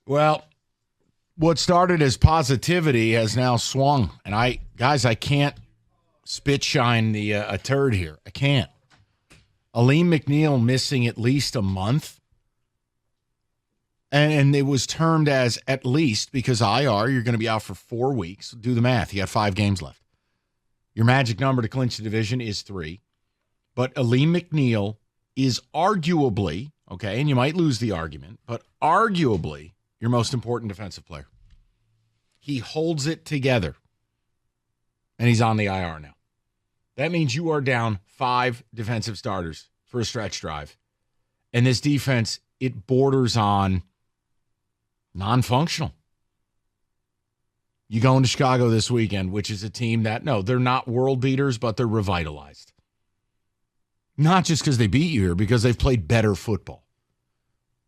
Well, what started as positivity has now swung. And I can't spit shine a turd here. I can't. Alim McNeill missing at least a month. And it was termed as at least because IR, you're going to be out for 4 weeks. Do the math. You got 5 games left. Your magic number to clinch the division is 3. But Alim McNeill is arguably, okay, and you might lose the argument, but arguably your most important defensive player. He holds it together. And he's on the IR now. That means you are down 5 defensive starters for a stretch drive. And this defense, it borders on non-functional. You go into Chicago this weekend, which is a team that, no, they're not world beaters, but they're revitalized. Not just because they beat you here, because they've played better football.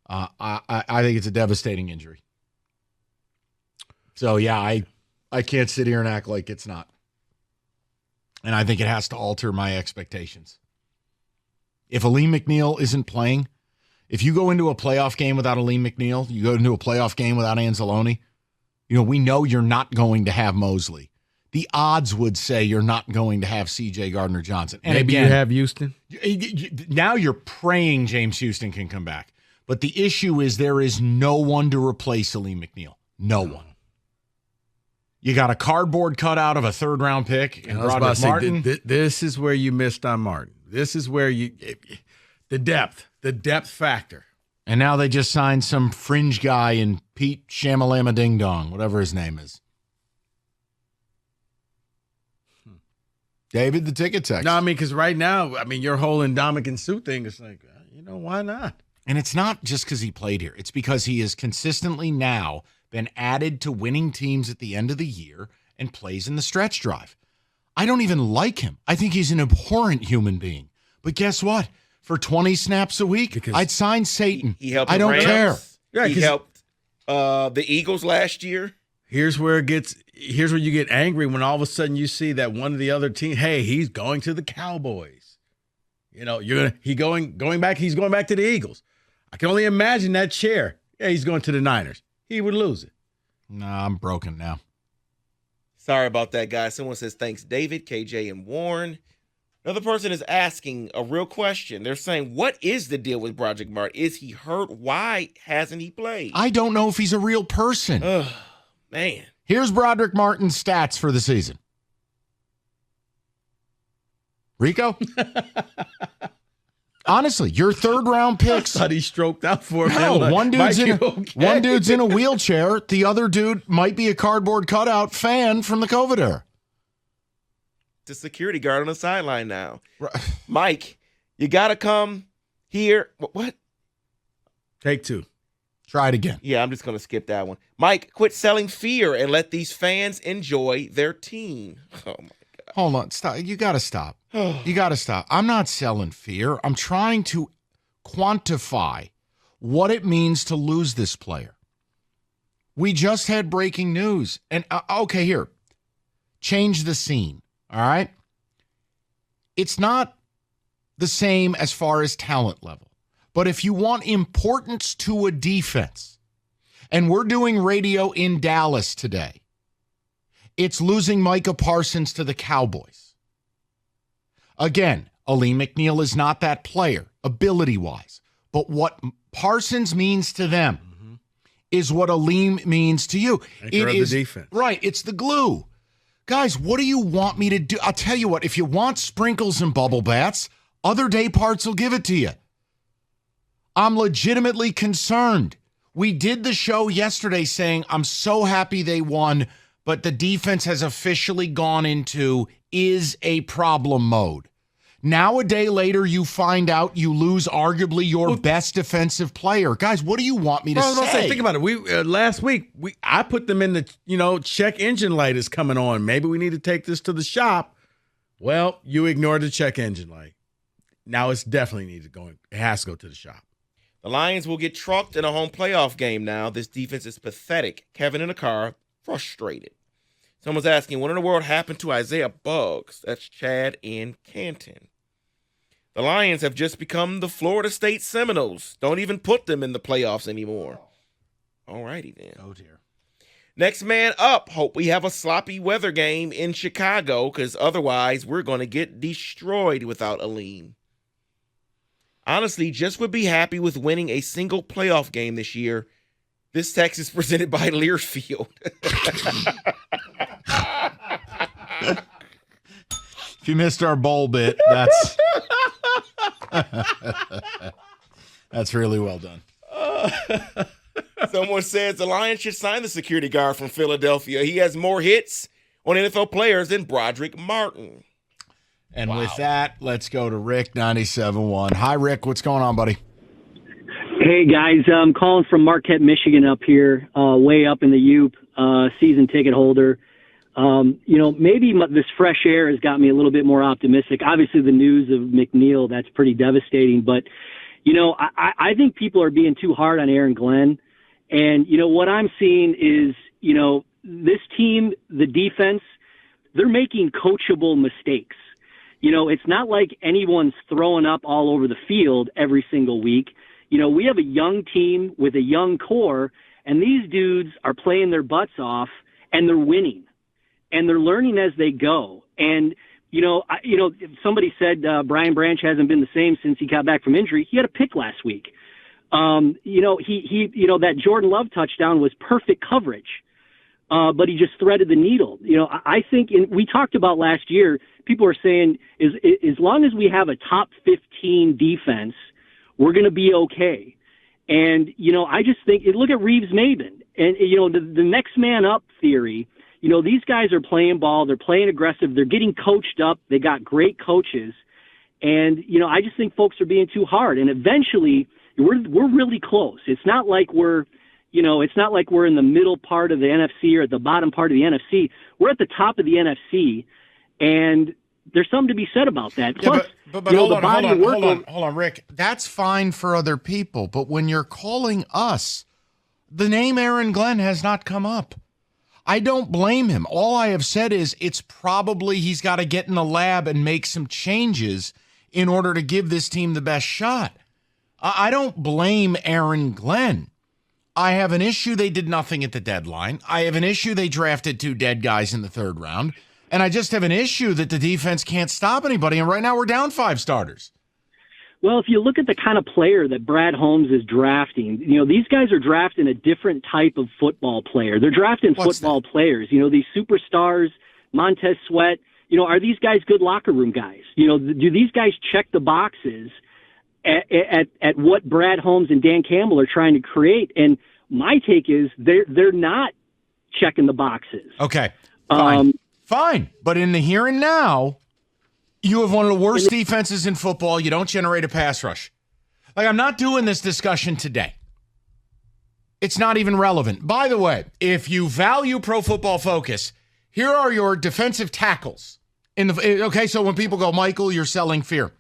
I think it's a devastating injury. So, yeah, I can't sit here and act like it's not. And I think it has to alter my expectations. If Alim McNeill isn't playing, if you go into a playoff game without Alim McNeill, you go into a playoff game without Anzalone, we know you're not going to have Mosley. The odds would say you're not going to have C.J. Gardner-Johnson. And maybe again, you have Houston. Now you're praying James Houston can come back. But the issue is there is no one to replace Alim McNeill. No one. You got a cardboard cutout of a third-round pick and Broderick Martin. This is where you missed on Martin. This is where the depth factor. And now they just signed some fringe guy in Pete Shamalama Ding Dong, whatever his name is. David, the ticket text. No, because right now, your whole Ndamukong Suh thing is like, why not? And it's not just because he played here. It's because he has consistently now been added to winning teams at the end of the year and plays in the stretch drive. I don't even like him. I think he's an abhorrent human being. But guess what? For 20 snaps a week, I'd sign Satan. He helped I don't care. Yeah, he helped the Eagles last year. Here's where you get angry when all of a sudden you see that one of the other team, hey, he's going to the Cowboys. He's going back to the Eagles. I can only imagine that chair. Yeah, he's going to the Niners. He would lose it. Nah, I'm broken now. Sorry about that, guys. Someone says, thanks, David, KJ, and Warren. Another person is asking a real question. They're saying, what is the deal with Broderick Martin? Is he hurt? Why hasn't he played? I don't know if he's a real person. Oh, man. Here's Broderick Martin's stats for the season. Rico? Honestly, your third-round picks. I thought he stroked out for him. No, one dude's in a wheelchair. The other dude might be a cardboard cutout fan from the COVID era. The security guard on the sideline now. Right. Mike, you got to come here. What? Take 2. Try it again. Yeah, I'm just going to skip that one. Mike, quit selling fear and let these fans enjoy their team. Oh, my God. Hold on. Stop. You got to stop. You got to stop. I'm not selling fear. I'm trying to quantify what it means to lose this player. We just had breaking news. And, okay, here. Change the scene. All right? It's not the same as far as talent level. But if you want importance to a defense, and we're doing radio in Dallas today, it's losing Micah Parsons to the Cowboys. Again, Alim McNeill is not that player, ability-wise. But what Parsons means to them is what Alim means to you. It is the defense. Right, it's the glue. Guys, what do you want me to do? I'll tell you what, if you want sprinkles and bubble baths, other day parts will give it to you. I'm legitimately concerned. We did the show yesterday saying, I'm so happy they won, but the defense has officially gone into is a problem mode. Now, a day later, you find out you lose arguably your best defensive player. Guys, what do you want me to say? Think about it. We last week, I put them in the, check engine light is coming on. Maybe we need to take this to the shop. Well, you ignored the check engine light. Now it's definitely it has to go to the shop. The Lions will get trucked in a home playoff game now. This defense is pathetic. Kevin in the car, frustrated. Someone's asking, what in the world happened to Isaiah Buggs? That's Chad in Canton. The Lions have just become the Florida State Seminoles. Don't even put them in the playoffs anymore. All righty then. Oh, dear. Next man up. Hope we have a sloppy weather game in Chicago, because otherwise we're going to get destroyed without Alim. Honestly, just would be happy with winning a single playoff game this year. This text is presented by Learfield. If you missed our bowl bit, that's that's really well done. Someone says the Lions should sign the security guard from Philadelphia. He has more hits on NFL players than Broderick Martin. And with that, let's go to Rick 97.1. Hi, Rick. What's going on, buddy? Hey, guys. I'm calling from Marquette, Michigan up here, way up in the Upe, season ticket holder. Maybe this fresh air has got me a little bit more optimistic. Obviously, the news of McNeill, that's pretty devastating. But, I think people are being too hard on Aaron Glenn. And, what I'm seeing is, this team, the defense, they're making coachable mistakes. It's not like anyone's throwing up all over the field every single week. We have a young team with a young core, and these dudes are playing their butts off, and they're winning, and they're learning as they go. And, somebody said Brian Branch hasn't been the same since he got back from injury. He had a pick last week. That Jordan Love touchdown was perfect coverage, but he just threaded the needle. I think we talked about last year, people are saying as long as we have a top 15 defense, we're going to be okay. And, I just think, look at Reeves-Maben and, the next man up theory. These guys are playing ball. They're playing aggressive. They're getting coached up. They got great coaches. And, I just think folks are being too hard. And eventually we're really close. It's not like we're in the middle part of the NFC or at the bottom part of the NFC. We're at the top of the NFC, and there's something to be said about that. Plus, but hold on, Rick. That's fine for other people, but when you're calling us, the name Aaron Glenn has not come up. I don't blame him. All I have said is it's probably he's got to get in the lab and make some changes in order to give this team the best shot. I don't blame Aaron Glenn. I have an issue they did nothing at the deadline. I have an issue they drafted 2 dead guys in the 3rd round. And I just have an issue that the defense can't stop anybody. And right now we're down 5 starters. Well, if you look at the kind of player that Brad Holmes is drafting, these guys are drafting a different type of football player. They're drafting football players, these superstars, Montez Sweat. Are these guys good locker room guys? Do these guys check the boxes at what Brad Holmes and Dan Campbell are trying to create? And my take is they're not checking the boxes. Okay, fine. Fine. But in the here and now, you have one of the worst defenses in football. You don't generate a pass rush. I'm not doing this discussion today. It's not even relevant. By the way, if you value Pro Football Focus, here are your defensive tackles. So when people go, Michael, you're selling fear.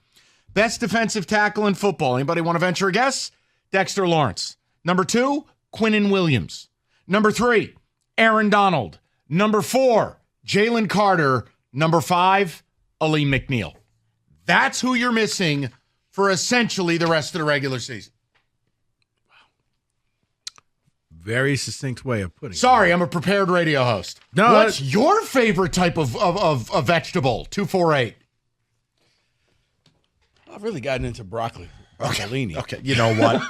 Best defensive tackle in football. Anybody want to venture a guess? Dexter Lawrence. Number 2, Quinnen Williams. Number 3, Aaron Donald. Number 4, Jalen Carter. Number 5, Alim McNeill. That's who you're missing for essentially the rest of the regular season. Very succinct way of putting it. Sorry, I'm a prepared radio host. No, what's your favorite type of vegetable? 248. I've really gotten into broccoli. Broccolini. Okay, you know what?